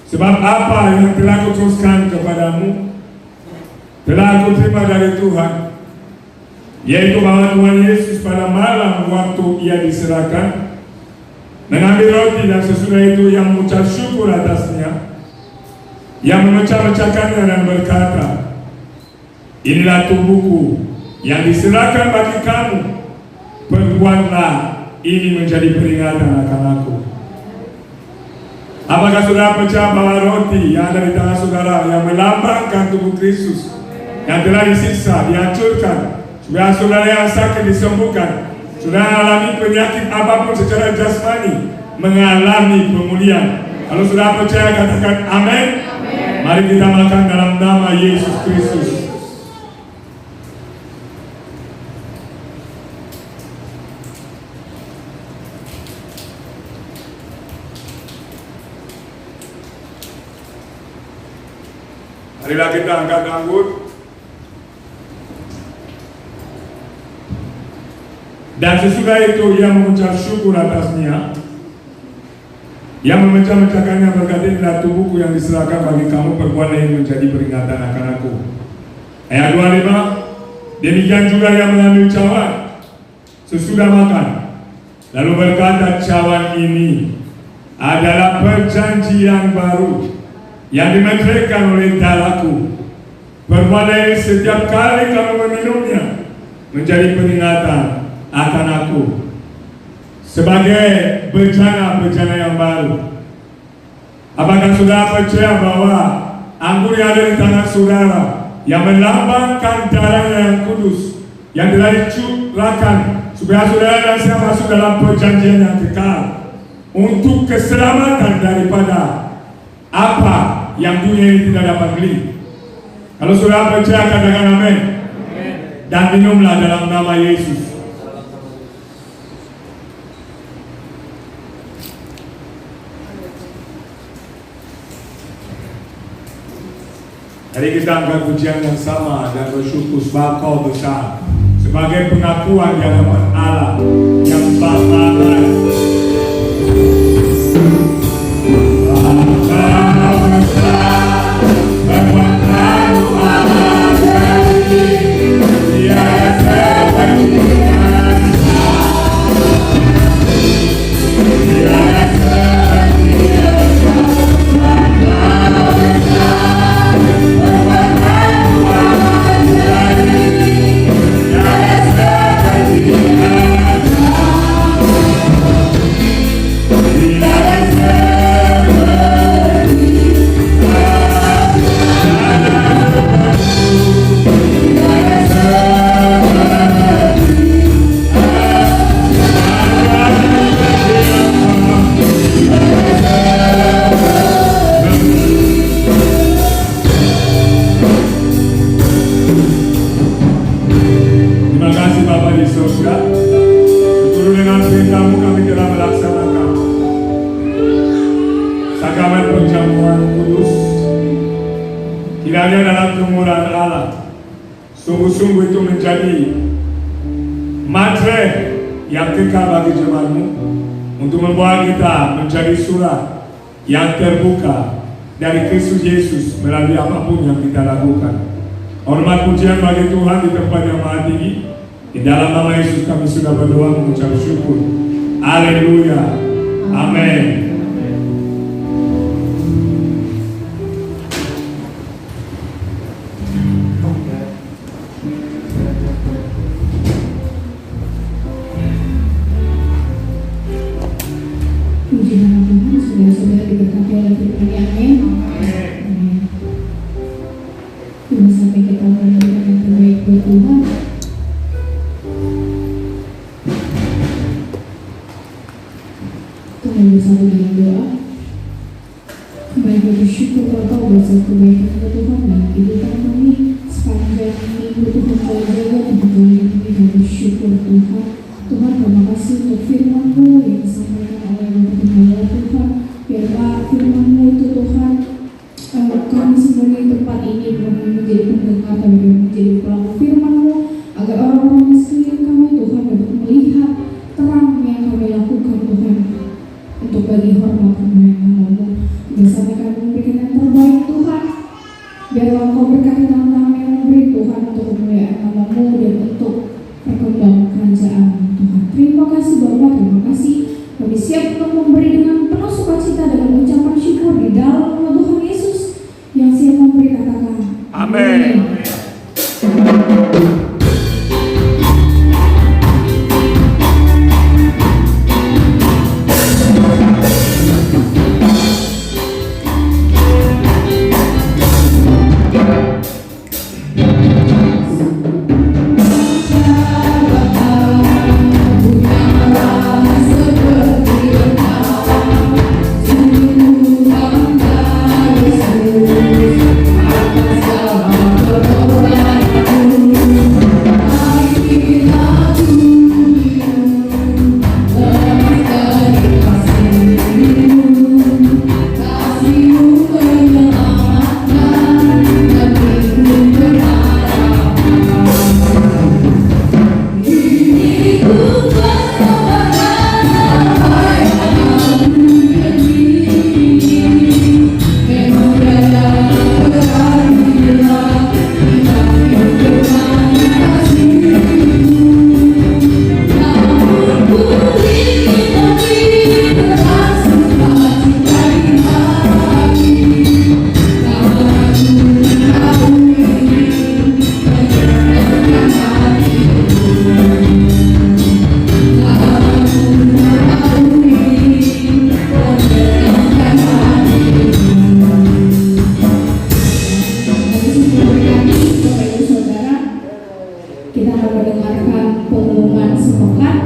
Sebab apa yang telah kuteruskan kepadamu telah aku terima dari Tuhan, yaitu bahwa Tuhan Yesus pada malam waktu ia diserahkan mengambil roti dan sesudah itu yang mengucap syukur atasnya, yang memecah-mecahkannya dan berkata, inilah tubuhku yang diserahkan bagi kamu, perbuatlah ini menjadi peringatan akan aku. Apakah saudara percaya bahwa roti yang ada di tangan saudara yang melambangkan tubuh Kristus yang telah disiksa, dihancurkan, supaya saudara yang sakit disembuhkan, saudara alami penyakit apapun secara jasmani mengalami pemulihan? Kalau saudara percaya katakan amin. Mari kita makan dalam nama Yesus Kristus. Marilah kita angkat anggur dan sesudah itu ia mengucap syukur atasnya, ia memecah-mecahkannya berkata, inilah tubuhku yang diserahkan bagi kamu, perbuatlah ini menjadi peringatan akan aku. Ayat 25, demikian juga ia mengambil cawan sesudah makan, lalu berkata, cawan ini adalah perjanjian baru yang dimeteraikan oleh darahku. Perbuatlah ini setiap kali kamu meminumnya menjadi peringatan akan aku. Sebagai bencana yang baru. Apakah saudara percaya bahwa anggur yang ada di tangan saudara yang melambangkan darahnya yang kudus yang telah dicurahkan supaya saudara dan saya masuk dalam perjanjian yang kekal untuk keselamatan daripada apa yang dunia ini tidak dapat beli? Kalau saudara percaya katakan amin. Dan minumlah dalam nama Yesus. Jadi kita angkat pujian yang sama dan bersyukur sebab Kau besar, sebagai pengakuan di hadapan Allah yang Bapa baik. Kiranya dalam kemurahan Allah sungguh-sungguh itu menjadi materai yang kekal bagi jemaat-Mu untuk membawa kita menjadi surat yang terbuka dari Kristus Yesus melalui apapun yang kita lakukan. Hormat pujian bagi Tuhan di tempat yang maha tinggi. Di dalam nama Yesus kami sudah berdoa mengucap syukur. Haleluya. Amin. Saudara-saudara diberkati oleh firman-Nya, amin. Jangan sampai kita melakukan yang terbaik buat Tuhan. Tuhan bersama dalam doa. Kembali bersyukur Bapak buat kebaikan Tuhan dalam kehidupan kami sepanjang minggu Tuhan telah jaga dan kami bersyukur Tuhan. Tuhan, terima kasih untuk firman-Mu yang disampaikan oleh Bapak Gembala Tuhan. Biarlah firman-Mu itu Tuhan, kami sebagai tempat ini bukan menjadi pendengar tapi menjadi pelaku firman-Mu, agar orang-orang di sekeliling kami Tuhan dapat melihat terang yang kami lakukan Tuhan, untuk bagi hormat kemuliaan nama-Mu. Bersama kami memberikan yang terbaik Tuhan. Biarlah Engkau berkati dalam yang memberi Tuhan untuk kemuliaan nama-Mu dan untuk perkembangan kerajaan-Mu Tuhan. Terima kasih Bapak, terima kasih. Kami siap untuk memberi dengan penuh sukacita dengan ucapan syukur di dalam nama Tuhan Yesus yang siap memberi, katakan amin. kita akan mendengarkan pengumuman sepekan.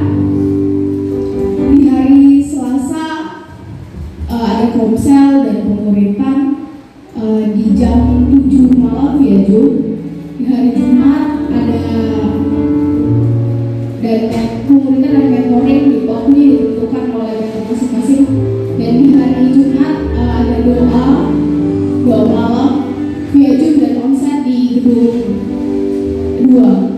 Di hari Selasa ada komsel dan penguritan di jam 7 malam via Zoom. Di hari Jumat ada penguritan dan mentoring di waktunya ditentukan oleh mentor masing-masing. Dan di hari Jumat ada doa malam via Zoom dan onsite di gedung 2.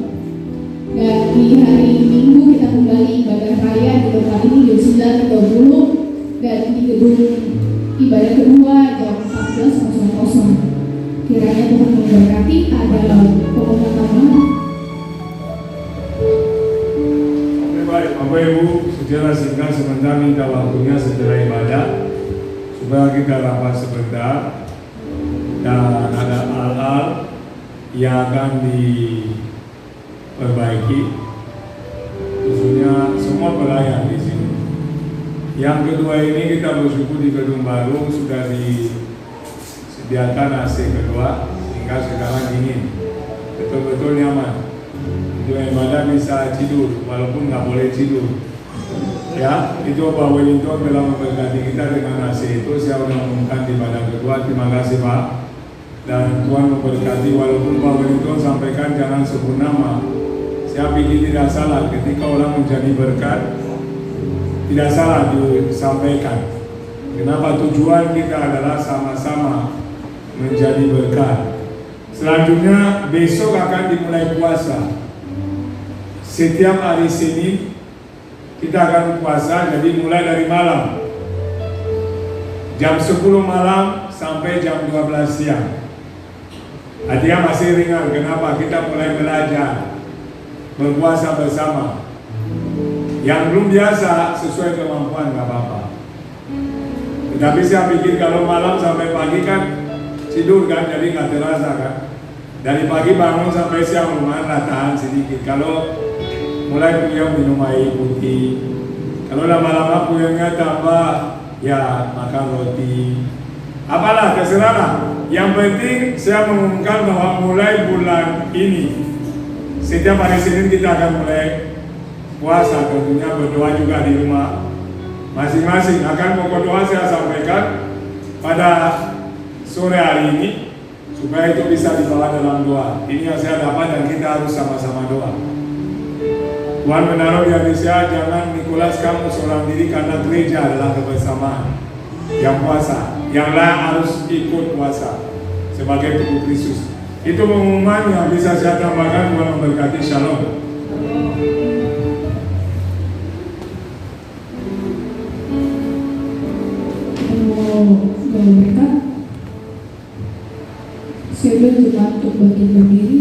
Dan di hari Minggu kita kembali ibadah raya di tempat ini jam 9.30 dan di gedung ibadah kedua jam 14.00. Kiranya Tuhan memberkati. Ada pengumuman tambahan. Baik, Bapak Ibu, secara singkat sebentar minta waktunya setelah ibadah supaya kita rapat sebentar dan ada hal-hal yang akan diperbaiki, khususnya semua pelayan di sini. Yang kedua ini kita bersyukur di gedung baru sudah disediakan AC kedua sehingga sekarang dingin, betul-betul nyaman. Untuk ibadah bisa tidur walaupun nggak boleh tidur. Ya, itu Pak Wellington telah memberkati kita dengan AC itu. Saya mengumumkan di ibadah kedua. Terima kasih Pak. Dan Tuhan memberkati, walaupun Pak Wellington sampaikan jangan sebut nama. Saya pikir tidak salah ketika orang menjadi berkat, tidak salah disampaikan. Kenapa? Tujuan kita adalah sama-sama menjadi berkat. Selanjutnya besok akan dimulai puasa. Setiap hari Senin kita akan puasa, jadi mulai dari malam jam 10 malam sampai jam 12 siang. Artinya masih ringan. Kenapa? Kita mulai belajar berpuasa bersama. Yang belum biasa sesuai kemampuan nggak apa-apa. Tetapi saya pikir kalau malam sampai pagi kan tidur kan, jadi nggak terasa kan. Dari pagi bangun sampai siang lumayan lah tahan sedikit. Kalau mulai puyeng minum air putih. Kalau lama-lama puyengnya tambah ya makan roti. Apalah terserah lah. Yang penting saya mengumumkan bahwa mulai bulan ini setiap hari Senin kita akan mulai puasa. Tentunya berdoa juga di rumah masing-masing. Akan pokok doa saya sampaikan pada sore hari ini supaya itu bisa dibawa dalam doa. Ini yang saya dapat dan kita harus sama-sama doa. Tuhan menaruh di hati saya, jangan Nikolas kamu seorang diri, karena gereja adalah kebersamaan yang puasa. Yang lain harus ikut puasa sebagai tubuh Kristus. Itu pengumuman yang bisa saya tambahkan. Tuhan memberkati. Shalom. Berkat saya berdoa untuk bagi berdiri.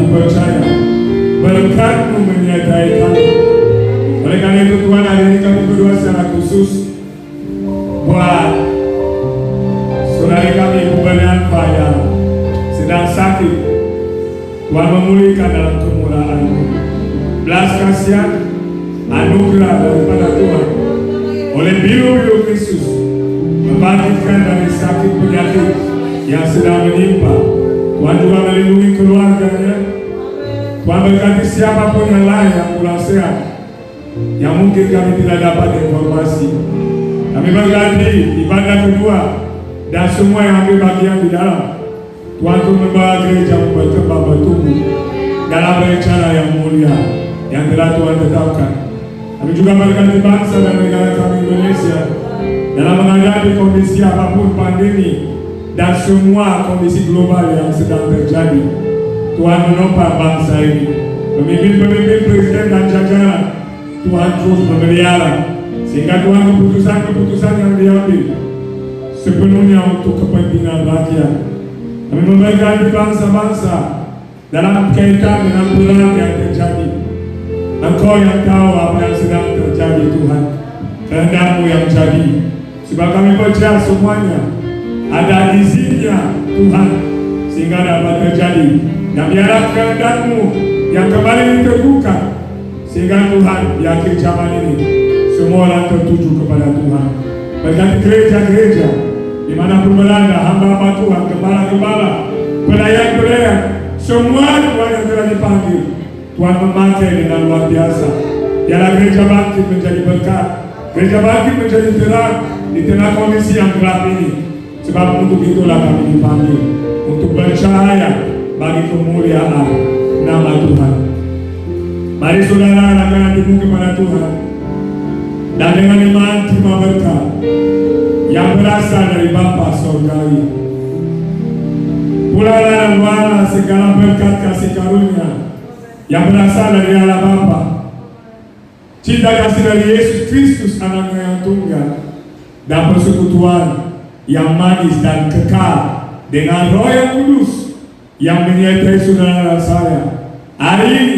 percaya berkat-Mu menyertai kami. Oleh karena itu Tuhan, hari ini kami berdoa secara khusus buat saudari kami Ibu Benanfa yang sedang sakit. Tuhan memulihkan dalam kemurahan-Mu. Belas kasihan, anugerah daripada Tuhan oleh biru-biru Kristus membangkitkan dari sakit penyakit yang sedang menimpa. Tuhan juga melindungi keluarganya. Tuhan berkati siapapun yang lain yang kurang sehat, yang mungkin kami tidak dapat informasi. Kami berkati ibadah kedua dan semua yang ambil bagian di dalam. Tuhan pun membawa gereja berkembang bertumbuh dalam rencana yang mulia yang telah Tuhan tetapkan. Kami juga berkati bangsa dan negara kami Indonesia dalam menghadapi kondisi apapun, pandemi dan semua kondisi global yang sedang terjadi. Tuhan menopang bangsa ini. Pemimpin-pemimpin presiden dan jajaran Tuhan terus memelihara, sehingga Tuhan keputusan-keputusan yang diambil sepenuhnya untuk kepentingan rakyat. Kami memberkati bangsa-bangsa dalam kaitan dengan perang yang terjadi. Engkau yang tahu apa yang sedang terjadi Tuhan, kehendak-Mu yang jadi. Sebab kami percaya semuanya ada izinnya Tuhan sehingga dapat terjadi. Dan biarlah kehendak-Mu yang kembali terbuka, sehingga Tuhan di akhir zaman ini semua orang tertuju kepada Tuhan. Berkati gereja-gereja dimanapun berada, hamba-hamba Tuhan, gembala-gembala, pelayan-pelayan, semua Tuhan yang telah dipanggil, Tuhan memakai dengan luar biasa. Biarlah gereja bangkit menjadi berkat, gereja bangkit menjadi terang di tengah kondisi yang gelap ini. Sebab untuk itulah kami dipanggil, untuk bercahaya bagi kemuliaan nama Tuhan. Mari saudara angkat hatimu kepada Tuhan, dan dengan iman terima berkat yang berasal dari Bapa Surgawi. Pulalah dan luarlah segala berkat kasih karunia yang berasal dari Allah Bapa, cinta kasih dari Yesus Kristus anaknya yang tunggal, dan persekutuan yang manis dan kekal dengan Roh yang Kudus yang menyertai saudara saya hari ini,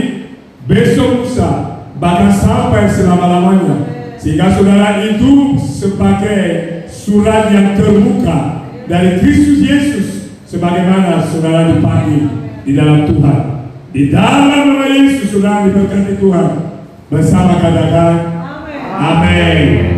besok, lusa, bahkan sampai selama-lamanya, sehingga saudara hidup sebagai surat yang terbuka dari Kristus Yesus, sebagaimana saudara dipanggil di dalam Tuhan. Di dalam nama Yesus saudara diberkati Tuhan. Bersama katakan amin.